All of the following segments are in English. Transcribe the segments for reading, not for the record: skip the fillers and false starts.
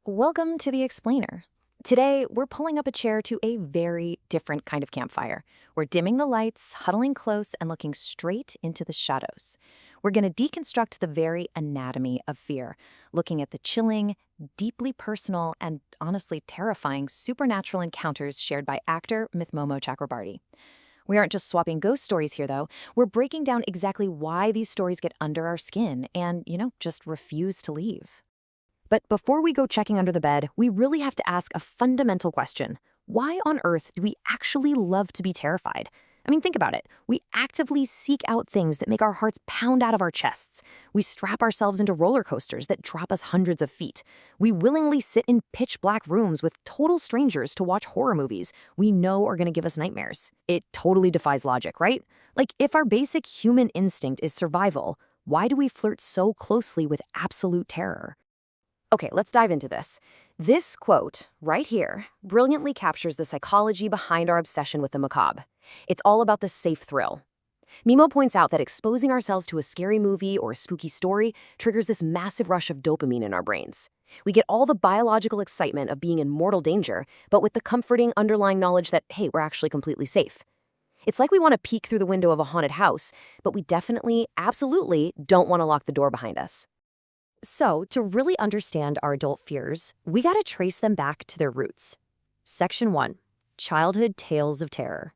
Welcome to The Explainer. Today, we're pulling up a chair to a very different kind of campfire. We're dimming the lights, huddling close, and looking straight into the shadows. We're going to deconstruct the very anatomy of fear, looking at the chilling, deeply personal, and honestly terrifying supernatural encounters shared by actor Mimoh Chakraborty. We aren't just swapping ghost stories here, though. We're breaking down exactly why these stories get under our skin and, just refuse to leave. But before we go checking under the bed, we really have to ask a fundamental question. Why on earth do we actually love to be terrified? I mean, think about it. We actively seek out things that make our hearts pound out of our chests. We strap ourselves into roller coasters that drop us hundreds of feet. We willingly sit in pitch black rooms with total strangers to watch horror movies we know are going to give us nightmares. It totally defies logic, right? Like, if our basic human instinct is survival, why do we flirt so closely with absolute terror? Okay, let's dive into this. This quote, right here, brilliantly captures the psychology behind our obsession with the macabre. It's all about the safe thrill. Mimoh points out that exposing ourselves to a scary movie or a spooky story triggers this massive rush of dopamine in our brains. We get all the biological excitement of being in mortal danger, but with the comforting underlying knowledge that, hey, we're actually completely safe. It's like we want to peek through the window of a haunted house, but we definitely, absolutely don't want to lock the door behind us. So, to really understand our adult fears, we gotta trace them back to their roots. Section 1. Childhood Tales of Terror.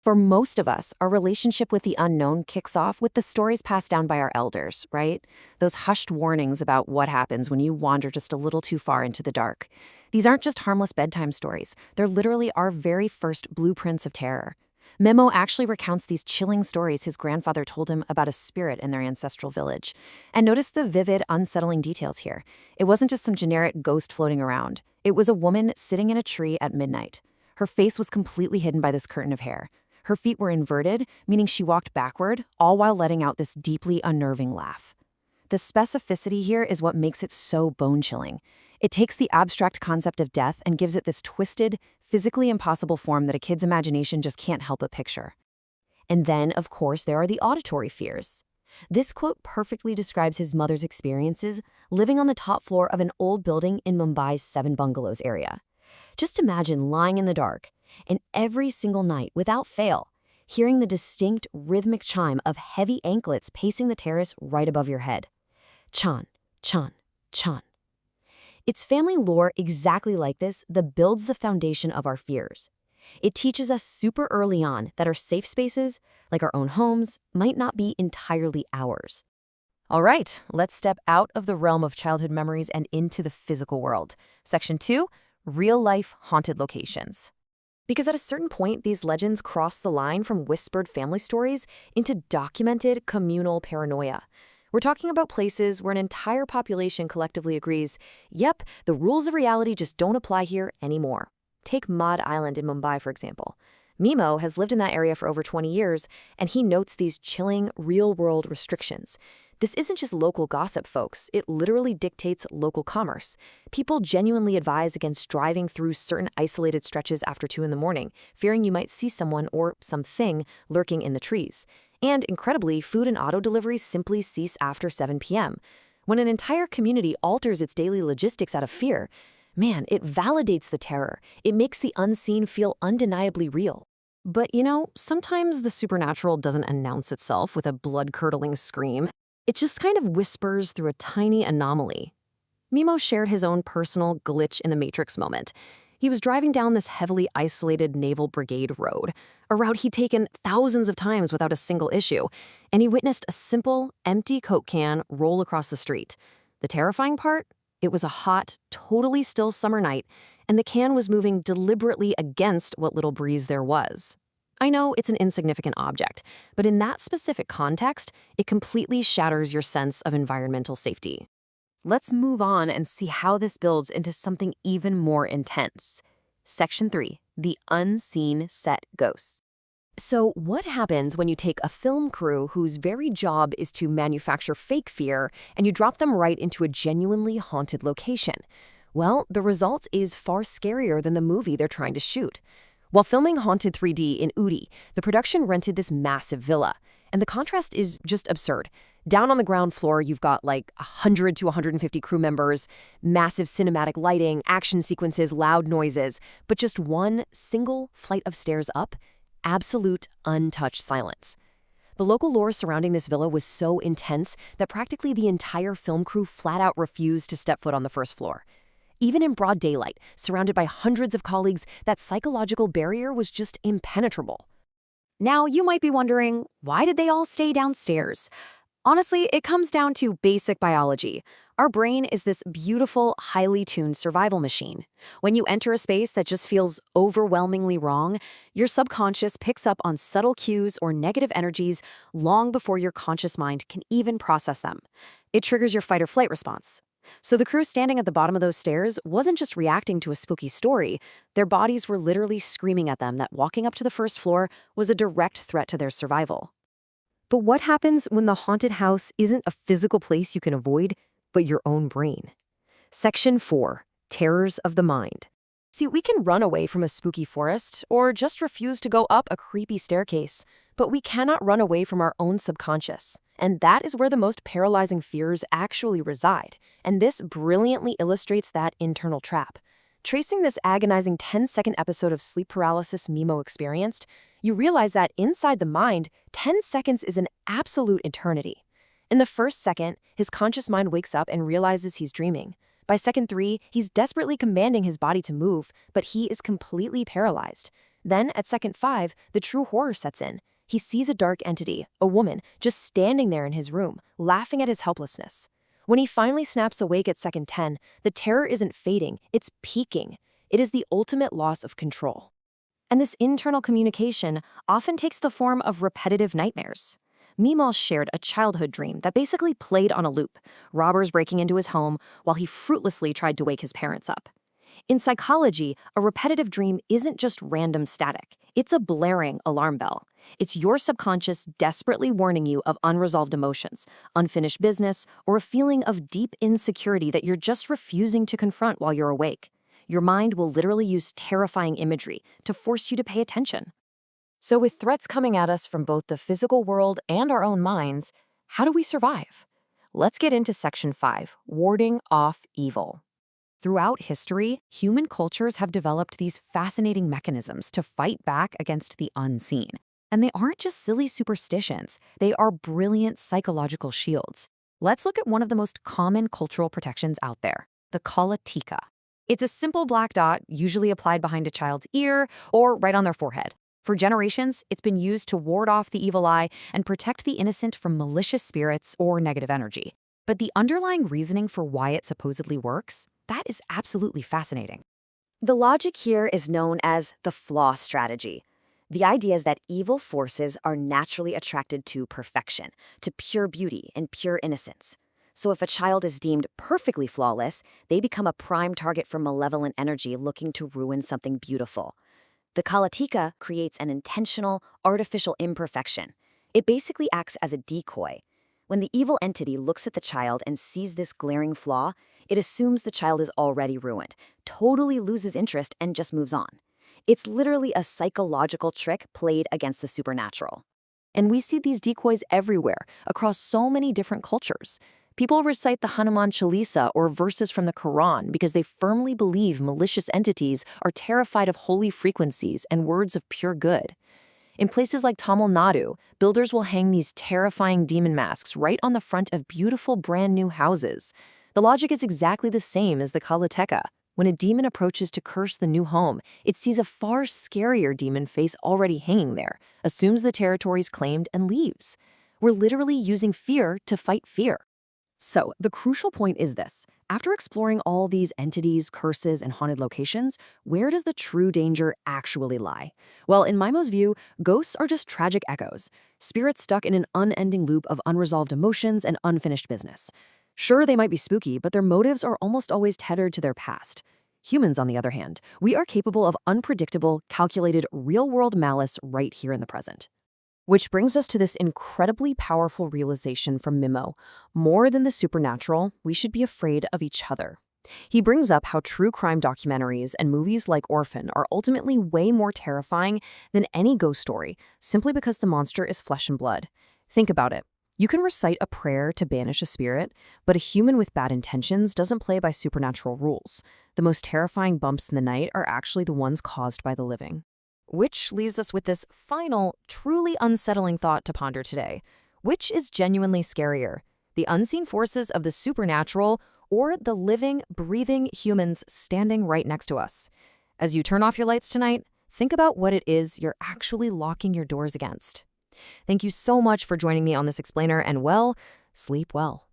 For most of us, our relationship with the unknown kicks off with the stories passed down by our elders, right? Those hushed warnings about what happens when you wander just a little too far into the dark. These aren't just harmless bedtime stories. They're literally our very first blueprints of terror. Mimoh actually recounts these chilling stories his grandfather told him about a spirit in their ancestral village. And notice the vivid, unsettling details here. It wasn't just some generic ghost floating around. It was a woman sitting in a tree at midnight. Her face was completely hidden by this curtain of hair. Her feet were inverted, meaning she walked backward, all while letting out this deeply unnerving laugh. The specificity here is what makes it so bone-chilling. It takes the abstract concept of death and gives it this twisted, physically impossible form that a kid's imagination just can't help but picture. And then, of course, there are the auditory fears. This quote perfectly describes his mother's experiences living on the top floor of an old building in Mumbai's 7 Bungalows area. Just imagine lying in the dark, and every single night, without fail, hearing the distinct rhythmic chime of heavy anklets pacing the terrace right above your head. Chan, chan, chan. It's family lore exactly like this that builds the foundation of our fears. It teaches us super early on that our safe spaces, like our own homes, might not be entirely ours. All right, let's step out of the realm of childhood memories and into the physical world. Section 2, real-life haunted locations. Because at a certain point, these legends cross the line from whispered family stories into documented communal paranoia. We're talking about places where an entire population collectively agrees, yep, the rules of reality just don't apply here anymore. Take Maud Island in Mumbai, for example. Mimoh has lived in that area for over 20 years, and he notes these chilling, real-world restrictions. This isn't just local gossip, folks. It literally dictates local commerce. People genuinely advise against driving through certain isolated stretches after 2 in the morning, fearing you might see someone or something lurking in the trees. And incredibly, food and auto deliveries simply cease after 7 p.m. When an entire community alters its daily logistics out of fear, man, it validates the terror. It makes the unseen feel undeniably real. But sometimes the supernatural doesn't announce itself with a blood-curdling scream. It just kind of whispers through a tiny anomaly. Mimoh shared his own personal glitch in the Matrix moment. He was driving down this heavily isolated Naval Brigade road, a route he'd taken thousands of times without a single issue, and he witnessed a simple, empty Coke can roll across the street. The terrifying part? It was a hot, totally still summer night, and the can was moving deliberately against what little breeze there was. I know it's an insignificant object, but in that specific context, it completely shatters your sense of environmental safety. Let's move on and see how this builds into something even more intense. Section 3, the unseen set ghosts. So what happens when you take a film crew whose very job is to manufacture fake fear and you drop them right into a genuinely haunted location? Well, the result is far scarier than the movie they're trying to shoot. While filming Haunted 3D in Udi, the production rented this massive villa, and the contrast is just absurd. Down on the ground floor, you've got like 100 to 150 crew members, massive cinematic lighting, action sequences, loud noises, but just one single flight of stairs up, absolute untouched silence. The local lore surrounding this villa was so intense that practically the entire film crew flat out refused to step foot on the first floor. Even in broad daylight, surrounded by hundreds of colleagues, that psychological barrier was just impenetrable. Now, you might be wondering, why did they all stay downstairs? Honestly, it comes down to basic biology. Our brain is this beautiful, highly tuned survival machine. When you enter a space that just feels overwhelmingly wrong, your subconscious picks up on subtle cues or negative energies long before your conscious mind can even process them. It triggers your fight or flight response. So the crew standing at the bottom of those stairs wasn't just reacting to a spooky story. Their bodies were literally screaming at them that walking up to the first floor was a direct threat to their survival. But what happens when the haunted house isn't a physical place you can avoid, but your own brain? Section 4. Terrors of the Mind. See, we can run away from a spooky forest or just refuse to go up a creepy staircase, but we cannot run away from our own subconscious. And that is where the most paralyzing fears actually reside. And this brilliantly illustrates that internal trap. Tracing this agonizing 10-second episode of sleep paralysis Mimoh experienced, you realize that inside the mind, 10 seconds is an absolute eternity. In the first second, his conscious mind wakes up and realizes he's dreaming. By second 3, he's desperately commanding his body to move, but he is completely paralyzed. Then, at second 5, the true horror sets in. He sees a dark entity, a woman, just standing there in his room, laughing at his helplessness. When he finally snaps awake at second 10, the terror isn't fading, it's peaking. It is the ultimate loss of control. And this internal communication often takes the form of repetitive nightmares. Mimoh shared a childhood dream that basically played on a loop, robbers breaking into his home while he fruitlessly tried to wake his parents up. In psychology, a repetitive dream isn't just random static. It's a blaring alarm bell. It's your subconscious desperately warning you of unresolved emotions, unfinished business, or a feeling of deep insecurity that you're just refusing to confront while you're awake. Your mind will literally use terrifying imagery to force you to pay attention. So with threats coming at us from both the physical world and our own minds, how do we survive? Let's get into Section 5, warding off evil. Throughout history, human cultures have developed these fascinating mechanisms to fight back against the unseen. And they aren't just silly superstitions, they are brilliant psychological shields. Let's look at one of the most common cultural protections out there, the kalatika. It's a simple black dot, usually applied behind a child's ear or right on their forehead. For generations, it's been used to ward off the evil eye and protect the innocent from malicious spirits or negative energy. But the underlying reasoning for why it supposedly works, that is absolutely fascinating. The logic here is known as the flaw strategy. The idea is that evil forces are naturally attracted to perfection, to pure beauty and pure innocence. So if a child is deemed perfectly flawless, they become a prime target for malevolent energy looking to ruin something beautiful. The kalatika creates an intentional, artificial imperfection. It basically acts as a decoy. When the evil entity looks at the child and sees this glaring flaw, it assumes the child is already ruined, totally loses interest, and just moves on. It's literally a psychological trick played against the supernatural. And we see these decoys everywhere, across so many different cultures. People recite the Hanuman Chalisa or verses from the Quran because they firmly believe malicious entities are terrified of holy frequencies and words of pure good. In places like Tamil Nadu, builders will hang these terrifying demon masks right on the front of beautiful brand new houses. The logic is exactly the same as the Kalateka. When a demon approaches to curse the new home, it sees a far scarier demon face already hanging there, assumes the territory is claimed, and leaves. We're literally using fear to fight fear. So, the crucial point is this. After exploring all these entities, curses, and haunted locations, where does the true danger actually lie? Well, in Mimoh's view, ghosts are just tragic echoes, spirits stuck in an unending loop of unresolved emotions and unfinished business. Sure, they might be spooky, but their motives are almost always tethered to their past. Humans, on the other hand, we are capable of unpredictable, calculated, real-world malice right here in the present. Which brings us to this incredibly powerful realization from Mimoh. More than the supernatural, we should be afraid of each other. He brings up how true crime documentaries and movies like Orphan are ultimately way more terrifying than any ghost story, simply because the monster is flesh and blood. Think about it. You can recite a prayer to banish a spirit, but a human with bad intentions doesn't play by supernatural rules. The most terrifying bumps in the night are actually the ones caused by the living. Which leaves us with this final, truly unsettling thought to ponder today. Which is genuinely scarier? The unseen forces of the supernatural or the living, breathing humans standing right next to us? As you turn off your lights tonight, think about what it is you're actually locking your doors against. Thank you so much for joining me on this explainer, and well, sleep well.